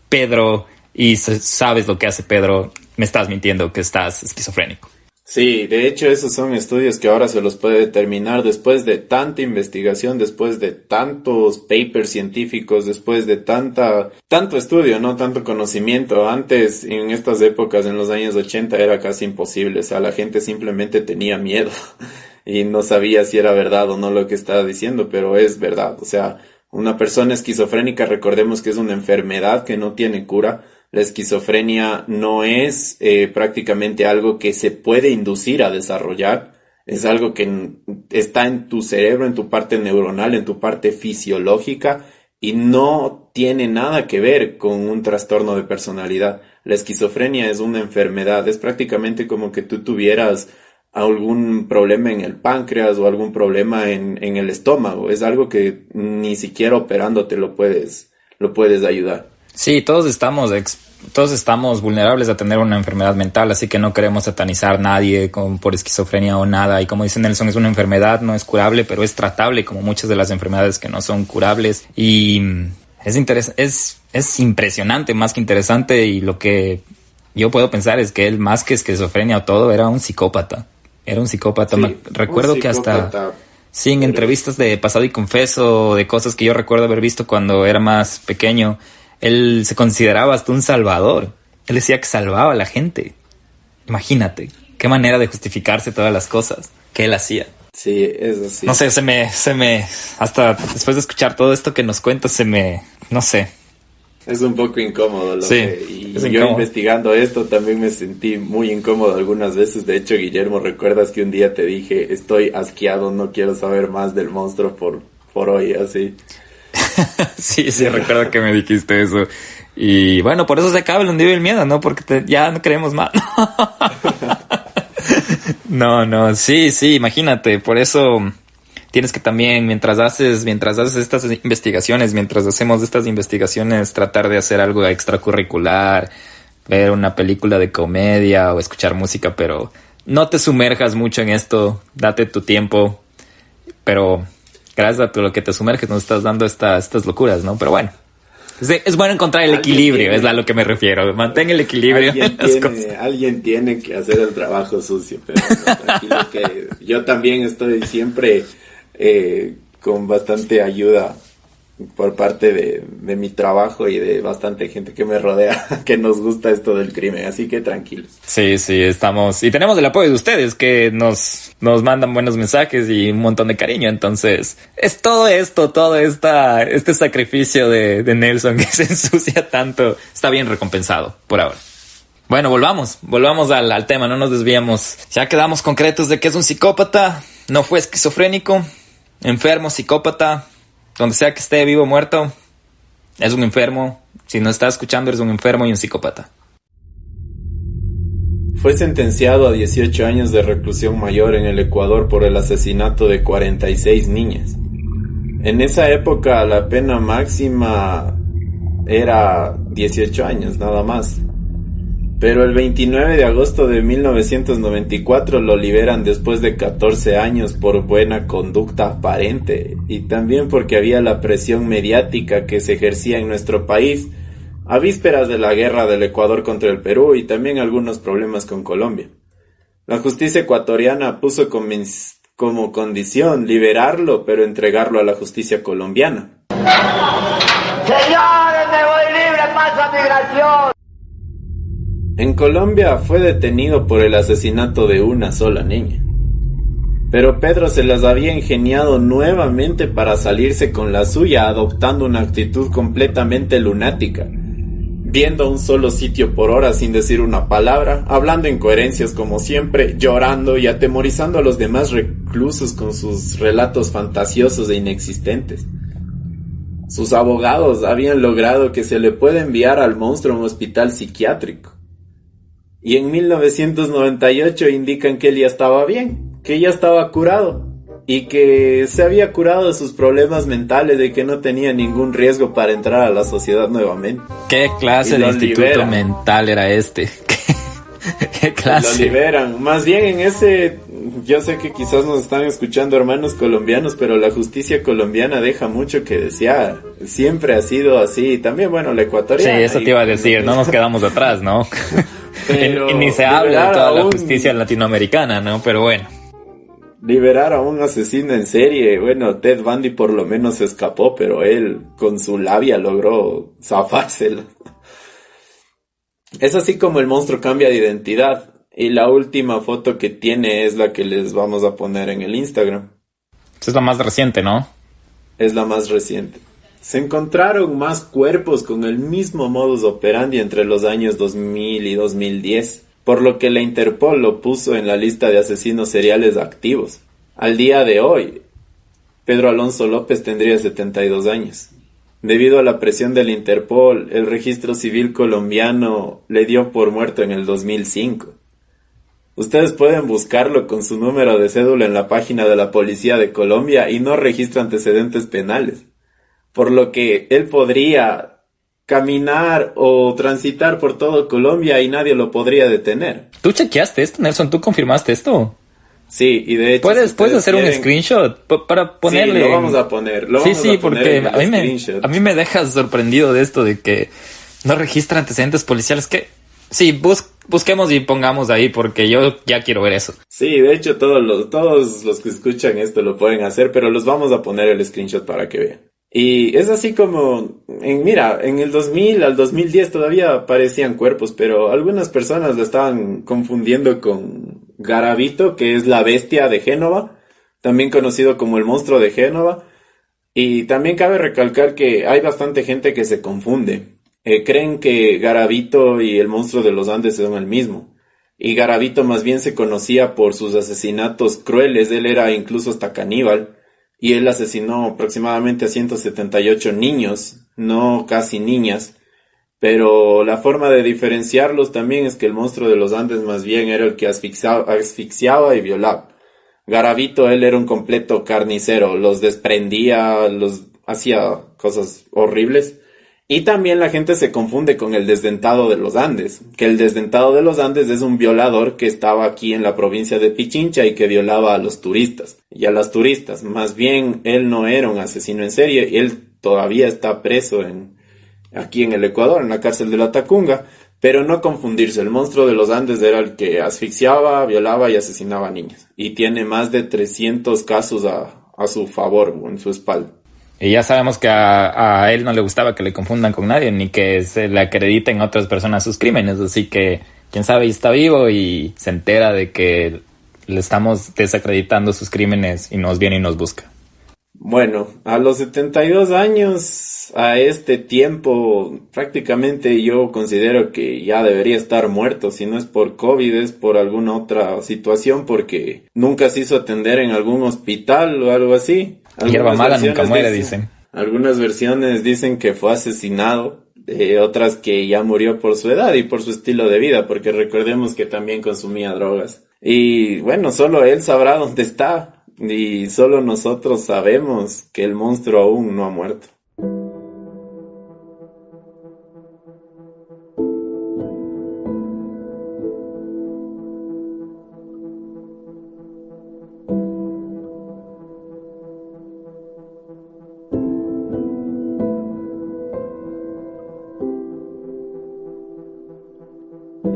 Pedro y sabes lo que hace Pedro. Me estás mintiendo que estás esquizofrénico. Sí, de hecho esos son estudios que ahora se los puede determinar después de tanta investigación, después de tantos papers científicos, después de tanto estudio, no tanto conocimiento. Antes, en estas épocas, en los años 80, era casi imposible. La gente simplemente tenía miedo y no sabía si era verdad o no lo que estaba diciendo, pero es verdad. Una persona esquizofrénica, recordemos que es una enfermedad que no tiene cura. La esquizofrenia no es prácticamente algo que se puede inducir a desarrollar. Es algo que está en tu cerebro, en tu parte neuronal, en tu parte fisiológica, y no tiene nada que ver con un trastorno de personalidad. La esquizofrenia es una enfermedad. Es prácticamente como que tú tuvieras algún problema en el páncreas o algún problema en el estómago. Es algo que ni siquiera operándote lo puedes ayudar. Sí, todos estamos vulnerables a tener una enfermedad mental, así que no queremos satanizar a nadie por esquizofrenia o nada. Y como dice Nelson, es una enfermedad, no es curable, pero es tratable, como muchas de las enfermedades que no son curables. Y es impresionante, más que interesante, y lo que yo puedo pensar es que él, más que esquizofrenia o todo, era un psicópata. Era un psicópata. Sí, recuerdo que hasta... Sí, en entrevistas de Pasado y Confeso, de cosas que yo recuerdo haber visto cuando era más pequeño, él se consideraba hasta un salvador. Él decía que salvaba a la gente. Imagínate, qué manera de justificarse todas las cosas que él hacía. Sí, es así. No sé, hasta después de escuchar todo esto que nos cuentas, no sé. Es un poco incómodo, sí, y yo investigando esto también me sentí muy incómodo algunas veces. De hecho, Guillermo, ¿recuerdas que un día te dije, estoy asqueado, no quiero saber más del monstruo por hoy, así? Sí, recuerdo que me dijiste eso. Y bueno, por eso se acaba el hundido y el miedo, ¿no? Porque ya no creemos más. No, sí, imagínate. Por eso tienes que también, mientras haces estas investigaciones, mientras hacemos estas investigaciones, tratar de hacer algo extracurricular, ver una película de comedia o escuchar música, pero no te sumerjas mucho en esto, date tu tiempo, pero gracias a todo lo que te sumerges nos estás dando estas locuras, ¿no? Pero bueno, es bueno encontrar el equilibrio, es a lo que me refiero, mantén el equilibrio. Alguien tiene que hacer el trabajo sucio, pero no, tranquilo que yo también estoy siempre con bastante ayuda por parte de mi trabajo y de bastante gente que me rodea que nos gusta esto del crimen, así que tranquilos. Sí, estamos, y tenemos el apoyo de ustedes que nos mandan buenos mensajes y un montón de cariño, entonces es todo este sacrificio de Nelson que se ensucia tanto, está bien recompensado por ahora. Bueno, volvamos al tema, no nos desviamos. Ya quedamos concretos de que es un psicópata, no fue esquizofrénico, enfermo, psicópata. Donde sea que esté, vivo o muerto, es un enfermo. Si no estás escuchando, eres un enfermo y un psicópata. Fue sentenciado a 18 años de reclusión mayor en el Ecuador por el asesinato de 46 niñas. En esa época la pena máxima era 18 años, nada más. Pero el 29 de agosto de 1994 lo liberan después de 14 años por buena conducta aparente y también porque había la presión mediática que se ejercía en nuestro país a vísperas de la guerra del Ecuador contra el Perú y también algunos problemas con Colombia. La justicia ecuatoriana puso como condición liberarlo, pero entregarlo a la justicia colombiana. Señores, me voy libre, pasa migración. En Colombia fue detenido por el asesinato de una sola niña. Pero Pedro se las había ingeniado nuevamente para salirse con la suya, adoptando una actitud completamente lunática, viendo un solo sitio por hora sin decir una palabra, hablando incoherencias como siempre, llorando y atemorizando a los demás reclusos con sus relatos fantasiosos e inexistentes. Sus abogados habían logrado que se le pueda enviar al monstruo a un hospital psiquiátrico. Y en 1998 indican que él ya estaba bien, que ya estaba curado y que se había curado de sus problemas mentales, de que no tenía ningún riesgo para entrar a la sociedad nuevamente. ¿Qué clase de instituto mental era este? ¿Qué clase? Lo liberan. Más bien en ese, yo sé que quizás nos están escuchando hermanos colombianos, pero la justicia colombiana deja mucho que desear. Siempre ha sido así. También, bueno, la ecuatoriana. Sí, eso te iba a decir, no nos quedamos atrás, ¿no? Y ni se habla de toda la justicia latinoamericana, ¿no? Pero bueno. Liberar a un asesino en serie. Bueno, Ted Bundy por lo menos se escapó, pero él con su labia logró zafárselo. Es así como el monstruo cambia de identidad. Y la última foto que tiene es la que les vamos a poner en el Instagram. Esa es la más reciente, ¿no? Es la más reciente. Se encontraron más cuerpos con el mismo modus operandi entre los años 2000 y 2010, por lo que la Interpol lo puso en la lista de asesinos seriales activos. Al día de hoy, Pedro Alonso López tendría 72 años. Debido a la presión del Interpol, el registro civil colombiano le dio por muerto en el 2005. Ustedes pueden buscarlo con su número de cédula en la página de la Policía de Colombia y no registra antecedentes penales, por lo que él podría caminar o transitar por todo Colombia y nadie lo podría detener. ¿Tú chequeaste esto, Nelson? ¿Tú confirmaste esto? Sí, y de hecho... ¿Puedes hacer un screenshot para ponerle? Sí, lo vamos a poner. Porque a mí me dejas sorprendido de esto de que no registra antecedentes policiales. Que sí, busquemos y pongamos ahí porque yo ya quiero ver eso. Sí, de hecho todos los que escuchan esto lo pueden hacer, pero los vamos a poner el screenshot para que vean. Y es así como, en el 2000 al 2010 todavía aparecían cuerpos, pero algunas personas lo estaban confundiendo con Garavito, que es la bestia de Génova, también conocido como el monstruo de Génova. Y también cabe recalcar que hay bastante gente que se confunde. Creen que Garavito y el monstruo de los Andes son el mismo. Y Garavito más bien se conocía por sus asesinatos crueles, él era incluso hasta caníbal. Y él asesinó aproximadamente a 178 niños, no casi niñas, pero la forma de diferenciarlos también es que el monstruo de los Andes más bien era el que asfixiaba y violaba. Garavito, él era un completo carnicero, los desprendía, los hacía cosas horribles. Y también la gente se confunde con el desdentado de los Andes, que el desdentado de los Andes es un violador que estaba aquí en la provincia de Pichincha y que violaba a los turistas y a las turistas. Más bien, él no era un asesino en serie, él todavía está preso aquí en el Ecuador, en la cárcel de la Tacunga, pero no confundirse, el monstruo de los Andes era el que asfixiaba, violaba y asesinaba a niños. Y tiene más de 300 casos a su favor, en su espalda. Y ya sabemos que a él no le gustaba que le confundan con nadie, ni que se le acrediten a otras personas sus crímenes. Así que, quién sabe, está vivo y se entera de que le estamos desacreditando sus crímenes y nos viene y nos busca. Bueno, a los 72 años, a este tiempo, prácticamente yo considero que ya debería estar muerto. Si no es por COVID, es por alguna otra situación, porque nunca se hizo atender en algún hospital o algo así. Hierba mala nunca muere, dicen. Algunas versiones dicen que fue asesinado, otras que ya murió por su edad y por su estilo de vida, porque recordemos que también consumía drogas. Y bueno, solo él sabrá dónde está, y solo nosotros sabemos que el monstruo aún no ha muerto.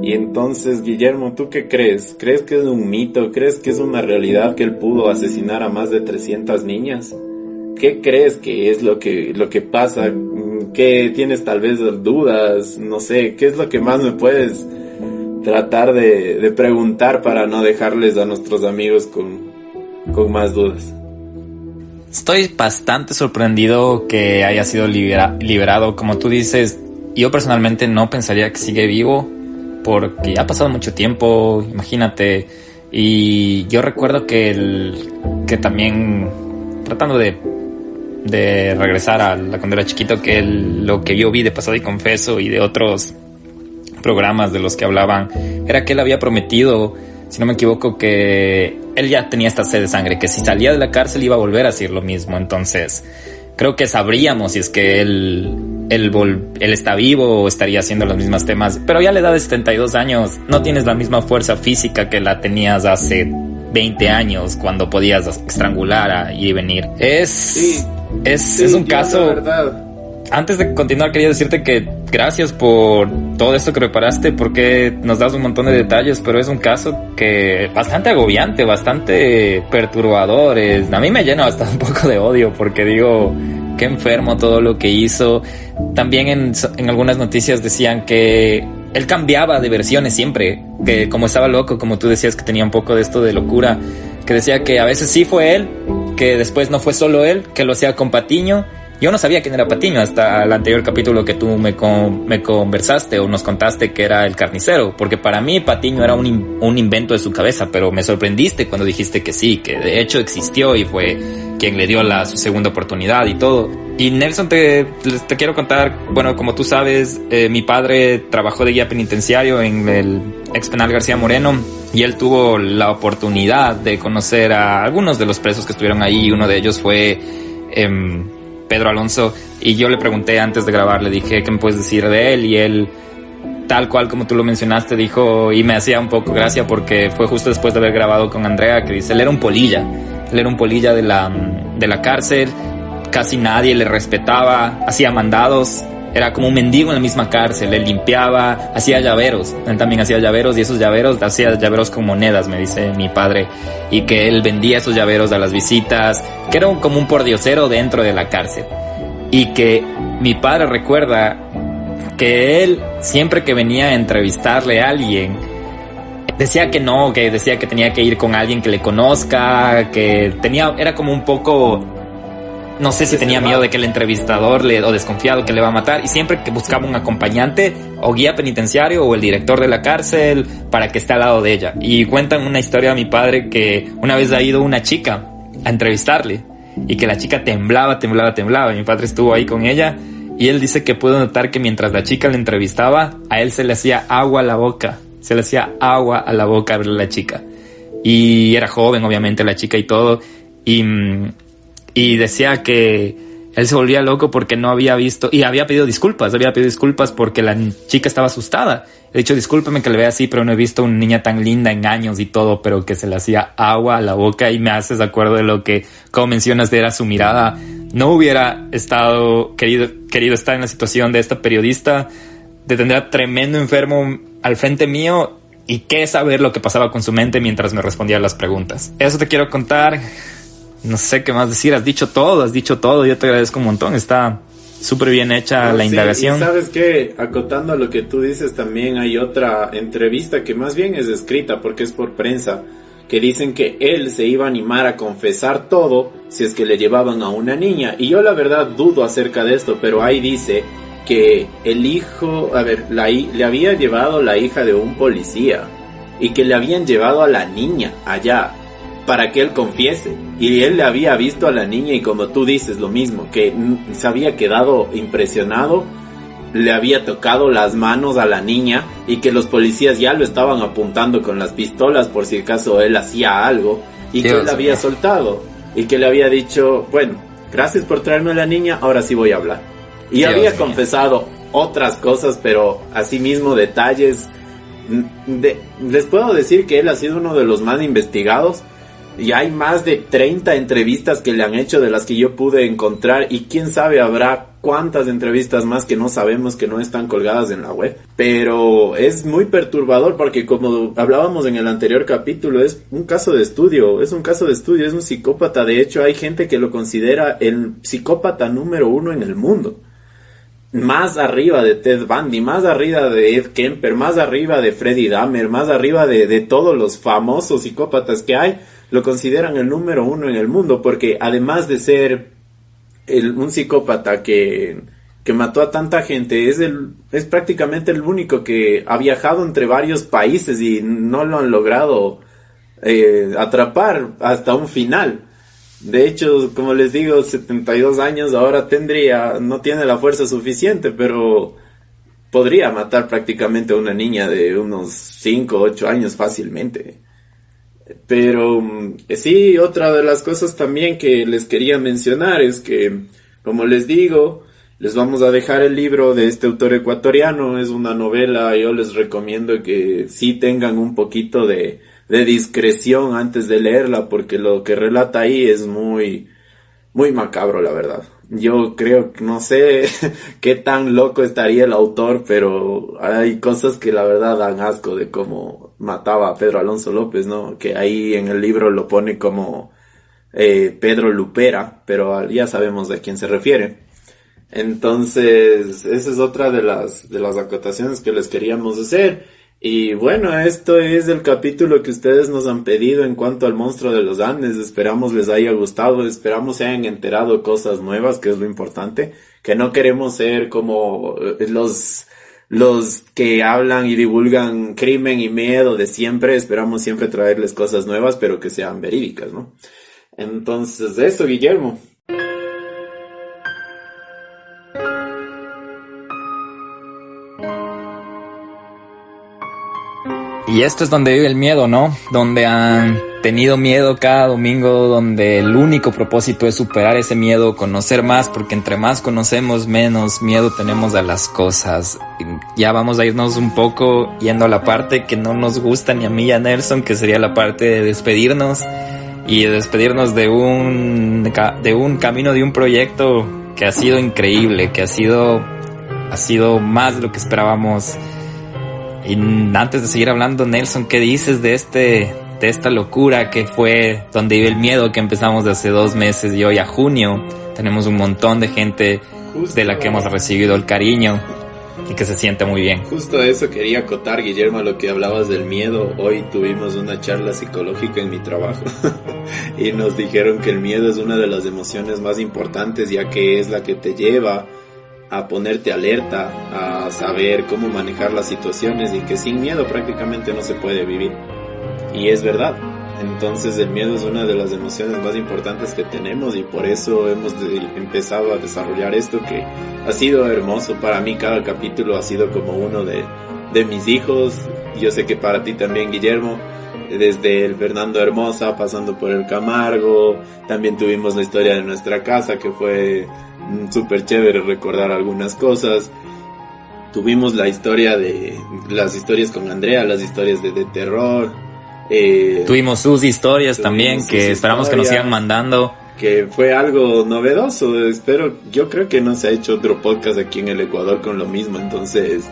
Y entonces, Guillermo, ¿tú qué crees? ¿Crees que es un mito? ¿Crees que es una realidad que él pudo asesinar a más de 300 niñas? ¿Qué crees que es lo que pasa? ¿Qué tienes tal vez dudas? No sé, ¿qué es lo que más me puedes tratar de preguntar para no dejarles a nuestros amigos con más dudas? Estoy bastante sorprendido que haya sido liberado. Como tú dices, yo personalmente no pensaría que sigue vivo, porque ha pasado mucho tiempo, imagínate. Y yo recuerdo que también, tratando de regresar a cuando era chiquito, que lo que yo vi de Pasado y Confeso y de otros programas de los que hablaban, era que él había prometido, si no me equivoco, que él ya tenía esta sed de sangre, que si salía de la cárcel iba a volver a hacer lo mismo. Entonces creo que sabríamos si es que él está vivo o estaría haciendo los mismos temas. Pero ya a la edad de 72 años no tienes la misma fuerza física que la tenías hace 20 años, cuando podías estrangular y venir. Es un caso. Antes de continuar, quería decirte que gracias por todo esto que preparaste, porque nos das un montón de detalles, pero es un caso que bastante agobiante, bastante perturbador. A mí me llena bastante un poco de odio, porque digo, qué enfermo todo lo que hizo. También en algunas noticias decían que él cambiaba de versiones siempre, que como estaba loco, como tú decías, que tenía un poco de esto de locura, que decía que a veces sí fue él, que después no fue solo él, que lo hacía con Patiño. Yo no sabía quién era Patiño hasta el anterior capítulo que tú me conversaste o nos contaste que era el carnicero, porque para mí Patiño era un invento de su cabeza, pero me sorprendiste cuando dijiste que sí, que de hecho existió y fue quien le dio su segunda oportunidad y todo. Y Nelson, te quiero contar, bueno, como tú sabes, mi padre trabajó de guía penitenciario en el ex penal García Moreno, y él tuvo la oportunidad de conocer a algunos de los presos que estuvieron ahí, y uno de ellos fue Pedro Alonso, y yo le pregunté antes de grabar, le dije, ¿qué me puedes decir de él? Y él, tal cual como tú lo mencionaste, dijo, y me hacía un poco gracia porque fue justo después de haber grabado con Andrea, que dice, él era un polilla de la cárcel, casi nadie le respetaba, hacía mandados, era como un mendigo en la misma cárcel, él limpiaba, hacía llaveros, él también hacía llaveros, y esos llaveros, hacía llaveros con monedas, me dice mi padre, y que él vendía esos llaveros a las visitas, que era como un pordiosero dentro de la cárcel. Y que mi padre recuerda que él, siempre que venía a entrevistarle a alguien, decía que no, que decía que tenía que ir con alguien que le conozca, que era como un poco, no sé si tenía miedo de que el entrevistador o desconfiado que le va a matar, y siempre que buscaba un acompañante o guía penitenciario o el director de la cárcel para que esté al lado de ella. Y cuentan una historia a mi padre que una vez ha ido una chica a entrevistarle y que la chica temblaba, y mi padre estuvo ahí con ella, y él dice que pudo notar que mientras la chica le entrevistaba, a él se le hacía agua a la boca a verle a la chica. y era joven, obviamente, la chica y todo, y decía que él se volvía loco porque no había visto, y había pedido disculpas porque la chica estaba asustada. He dicho, discúlpeme que le vea así, pero no he visto una niña tan linda en años y todo, pero que se le hacía agua a la boca, y me haces de acuerdo de lo que, como mencionas, era su mirada. No hubiera querido estar en la situación de esta periodista, de tener a tremendo enfermo al frente mío, y qué saber lo que pasaba con su mente mientras me respondía las preguntas. Eso te quiero contar. No sé qué más decir, has dicho todo, yo te agradezco un montón, está súper bien hecha la indagación. Y sabes que, acotando a lo que tú dices, también hay otra entrevista que más bien es escrita porque es por prensa, que dicen que él se iba a animar a confesar todo si es que le llevaban a una niña, y yo la verdad dudo acerca de esto, pero ahí dice que el hijo, le había llevado la hija de un policía y que le habían llevado a la niña allá para que él confiese, y él le había visto a la niña y, como tú dices, lo mismo, que se había quedado impresionado, le había tocado las manos a la niña y que los policías ya lo estaban apuntando con las pistolas por si acaso él hacía algo, y que él la había soltado y que le había dicho, bueno, gracias por traerme a la niña, ahora sí voy a hablar. Y había confesado otras cosas, pero asimismo detalles. Les puedo decir que él ha sido uno de los más investigados. Y hay más de 30 entrevistas que le han hecho, de las que yo pude encontrar, y quién sabe habrá cuántas entrevistas más que no sabemos, que no están colgadas en la web. Pero es muy perturbador porque, como hablábamos en el anterior capítulo, es un caso de estudio, es un psicópata. De hecho, hay gente que lo considera el psicópata número 1 en el mundo. Más arriba de Ted Bundy, más arriba de Ed Kemper, más arriba de Freddy Dahmer, más arriba de todos los famosos psicópatas que hay. Lo consideran el número 1 en el mundo, porque además de ser un psicópata que mató a tanta gente, es prácticamente el único que ha viajado entre varios países y no lo han logrado atrapar hasta un final. De hecho, como les digo, 72 años ahora no tiene la fuerza suficiente, pero podría matar prácticamente a una niña de unos 5 o 8 años fácilmente. Pero sí, otra de las cosas también que les quería mencionar es que, como les digo, les vamos a dejar el libro de este autor ecuatoriano. Es una novela, yo les recomiendo que sí tengan un poquito de discreción antes de leerla, porque lo que relata ahí es muy, muy macabro, la verdad. Yo creo que no sé qué tan loco estaría el autor, pero hay cosas que la verdad dan asco, de cómo mataba a Pedro Alonso López, ¿no? Que ahí en el libro lo pone como Pedro Lupera, pero ya sabemos a quién se refiere. Entonces, esa es otra de las acotaciones que les queríamos hacer. Y bueno, esto es el capítulo que ustedes nos han pedido en cuanto al monstruo de los Andes. Esperamos les haya gustado, esperamos se hayan enterado cosas nuevas, que es lo importante, que no queremos ser como los que hablan y divulgan crimen y miedo de siempre. Esperamos siempre traerles cosas nuevas, pero que sean verídicas, ¿no? Entonces, eso, Guillermo. Y esto es donde vive el miedo, ¿no? Donde han tenido miedo cada domingo, donde el único propósito es superar ese miedo, conocer más, porque entre más conocemos, menos miedo tenemos a las cosas. Ya vamos a irnos un poco yendo a la parte que no nos gusta ni a mí ni a Nelson, que sería la parte de despedirnos, y de despedirnos de un camino, de un proyecto que ha sido increíble, que ha sido más de lo que esperábamos. Y antes de seguir hablando, Nelson, ¿qué dices de esta locura que fue Donde Vive el Miedo, que empezamos de hace 2 meses, y hoy a junio tenemos un montón de gente de la que hemos recibido el cariño y que se siente muy bien? Justo a eso quería acotar, Guillermo, a lo que hablabas del miedo. Hoy tuvimos una charla psicológica en mi trabajo y nos dijeron que el miedo es una de las emociones más importantes, ya que es la que te lleva a ponerte alerta, a saber cómo manejar las situaciones, y que sin miedo prácticamente no se puede vivir. Y es verdad. Entonces el miedo es una de las emociones más importantes que tenemos, y por eso hemos empezado a desarrollar esto, que ha sido hermoso. Para mí cada capítulo ha sido como uno de mis hijos. Yo sé que para ti también, Guillermo. desde el Fernando Hermosa, pasando por el Camargo. También tuvimos la historia de nuestra casa, que fue súper chévere recordar algunas cosas. Tuvimos la historia de las historias con Andrea, las historias de terror. Tuvimos sus historias también, que esperamos que nos sigan mandando. Que fue algo novedoso. Yo creo que no se ha hecho otro podcast aquí en el Ecuador con lo mismo. Entonces,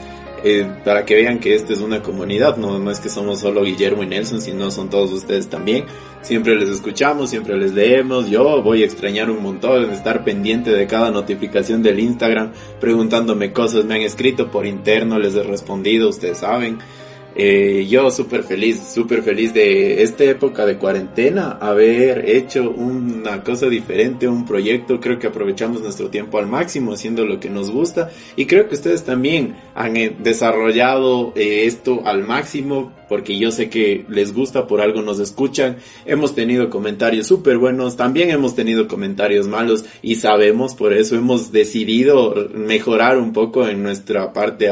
para que vean que esta es una comunidad, no es que somos solo Guillermo y Nelson, sino son todos ustedes también. Siempre les escuchamos, siempre les leemos. Yo voy a extrañar un montón estar pendiente de cada notificación del Instagram, preguntándome cosas. Me han escrito por interno, les he respondido, ustedes saben. Yo súper feliz de esta época de cuarentena, haber hecho una cosa diferente, un proyecto. Creo que aprovechamos nuestro tiempo al máximo haciendo lo que nos gusta, y creo que ustedes también han desarrollado esto al máximo, porque yo sé que les gusta, por algo nos escuchan. Hemos tenido comentarios súper buenos, también hemos tenido comentarios malos, y sabemos, por eso hemos decidido mejorar un poco en nuestra parte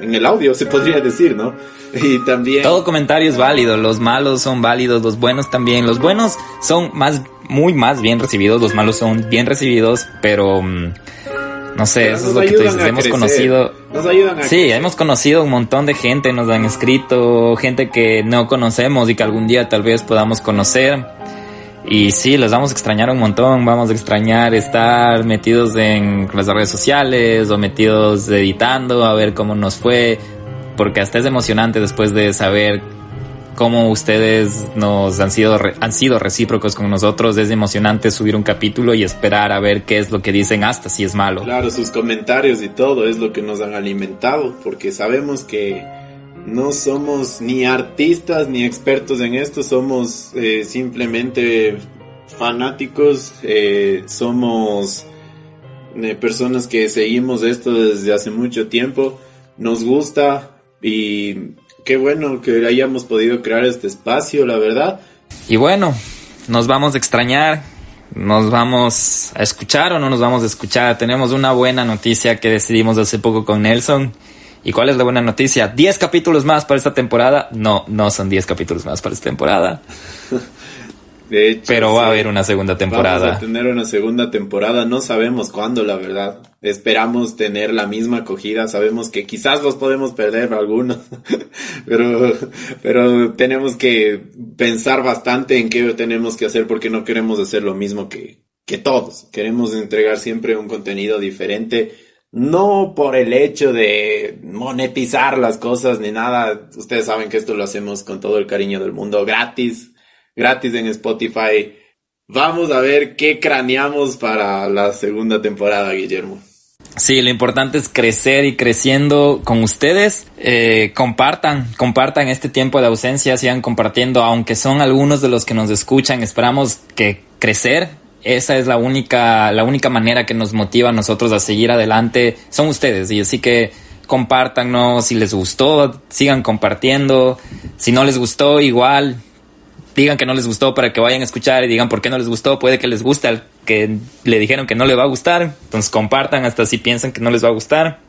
en el audio se podría decir, ¿no? Y también todo comentario es válido, los malos son válidos, los buenos también. Los buenos son muy más bien recibidos, los malos son bien recibidos, pero no sé, eso es lo que tú dices. Hemos conocido, hemos conocido un montón de gente, nos han escrito, gente que no conocemos y que algún día tal vez podamos conocer. Y sí, los vamos a extrañar un montón. Vamos a extrañar estar metidos en las redes sociales o metidos editando, a ver cómo nos fue, porque hasta es emocionante después de saber cómo ustedes nos han sido recíprocos con nosotros. Es emocionante subir un capítulo y esperar a ver qué es lo que dicen, hasta si es malo. Claro, sus comentarios y todo es lo que nos han alimentado, porque sabemos que no somos ni artistas ni expertos en esto, somos simplemente fanáticos, somos personas que seguimos esto desde hace mucho tiempo, nos gusta, y qué bueno que hayamos podido crear este espacio, la verdad. Y bueno, nos vamos a extrañar, nos vamos a escuchar o no nos vamos a escuchar. Tenemos una buena noticia que decidimos hace poco con Nelson. ¿Y cuál es la buena noticia? 10 capítulos más para esta temporada. No son 10 capítulos más para esta temporada. De hecho, pero va a haber una segunda temporada. Vamos a tener una segunda temporada. No sabemos cuándo, la verdad. Esperamos tener la misma acogida. Sabemos que quizás los podemos perder algunos. pero tenemos que pensar bastante en qué tenemos que hacer, porque no queremos hacer lo mismo que todos. Queremos entregar siempre un contenido diferente. No por el hecho de monetizar las cosas ni nada. Ustedes saben que esto lo hacemos con todo el cariño del mundo, gratis en Spotify. Vamos a ver qué craneamos para la segunda temporada, Guillermo. Sí, lo importante es crecer y creciendo con ustedes. Compartan este tiempo de ausencia, sigan compartiendo, aunque son algunos de los que nos escuchan. Esperamos que crecer. Esa es la única manera que nos motiva a nosotros a seguir adelante. Son ustedes, y así que compártanos. Si les gustó, sigan compartiendo. Si no les gustó, igual digan que no les gustó para que vayan a escuchar y digan por qué no les gustó. Puede que les guste al que le dijeron que no le va a gustar, entonces compartan hasta si piensan que no les va a gustar.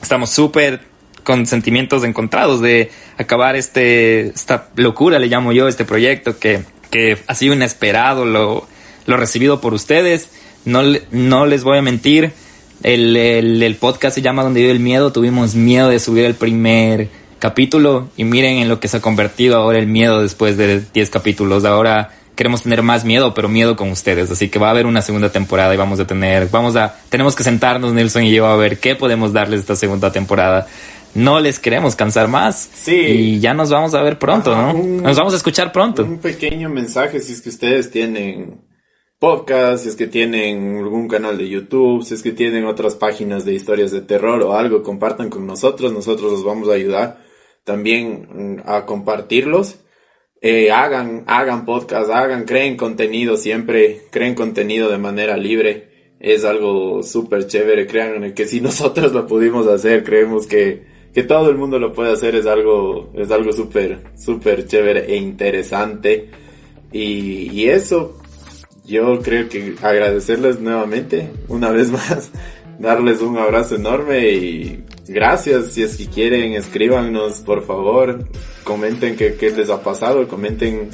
Estamos súper con sentimientos encontrados de acabar esta locura, le llamo yo, este proyecto que ha sido inesperado, lo recibido por ustedes. No les voy a mentir, el podcast se llama Donde vive el miedo. Tuvimos miedo de subir el primer capítulo y miren en lo que se ha convertido ahora el miedo después de 10 capítulos. Ahora queremos tener más miedo, pero miedo con ustedes. Así que va a haber una segunda temporada y tenemos que sentarnos, Nelson y yo, a ver qué podemos darles esta segunda temporada. No les queremos cansar más. Sí. Y ya nos vamos a ver pronto, ¿no? Nos vamos a escuchar pronto. Un pequeño mensaje, si es que ustedes tienen podcast, si es que tienen algún canal de YouTube, si es que tienen otras páginas de historias de terror o algo, compartan con nosotros los vamos a ayudar también a compartirlos. Hagan podcast, creen contenido siempre, creen contenido de manera libre. Es algo súper chévere, créanme que si nosotros lo pudimos hacer, creemos que todo el mundo lo puede hacer. Es algo súper chévere e interesante. Y eso, yo creo que agradecerles nuevamente, una vez más, darles un abrazo enorme y Gracias, si es que quieren, escríbanos, por favor, comenten qué les ha pasado, comenten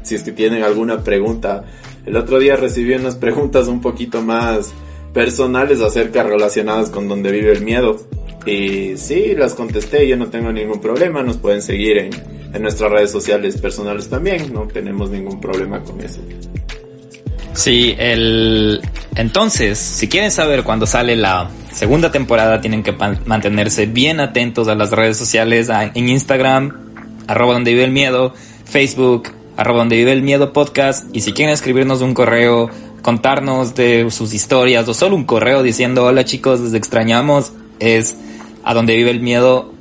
si es que tienen alguna pregunta. El otro día recibí unas preguntas un poquito más personales relacionadas con Donde Vive el Miedo. Y sí, las contesté, yo no tengo ningún problema, nos pueden seguir en nuestras redes sociales personales también, no tenemos ningún problema con eso. Sí, entonces, si quieren saber cuándo sale la segunda temporada, tienen que mantenerse bien atentos a las redes sociales, en Instagram, @donde vive el miedo, Facebook, @donde vive el miedo podcast, y si quieren escribirnos un correo, contarnos de sus historias, o solo un correo diciendo hola chicos, les extrañamos, es a donde vive el miedo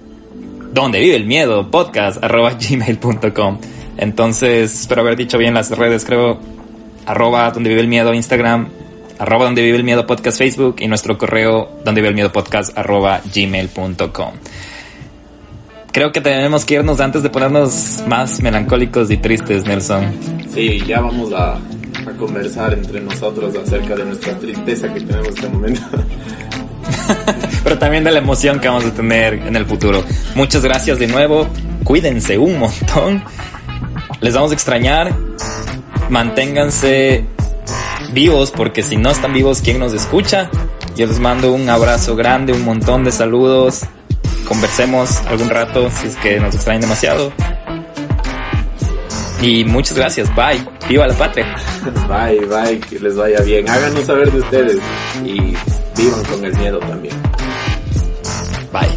podcast @gmail.com. Entonces, espero haber dicho bien las redes, creo, @donde vive el miedo Instagram, @donde vive el miedo podcast Facebook, y nuestro correo donde vive el miedo podcast @gmail.com. Creo que tenemos que irnos antes de ponernos más melancólicos y tristes, Nelson. Sí, ya vamos a conversar entre nosotros acerca de nuestra tristeza que tenemos en este momento. Pero también de la emoción que vamos a tener en el futuro. Muchas gracias de nuevo, cuídense un montón, les vamos a extrañar, manténganse vivos, porque si no están vivos, ¿quién nos escucha? Yo les mando un abrazo grande, un montón de saludos, conversemos algún rato si es que nos extrañan demasiado. Y muchas gracias, bye, viva la patria. Bye, que les vaya bien, háganos saber de ustedes y vivan con el miedo también. Bye.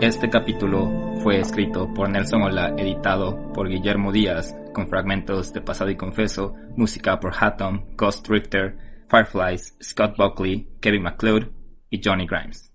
Este capítulo fue escrito por Nelson Ola, editado por Guillermo Díaz, con fragmentos de Pasado y Confeso, música por Hatom, Ghost Richter, Fireflies, Scott Buckley, Kevin MacLeod y Johnny Grimes.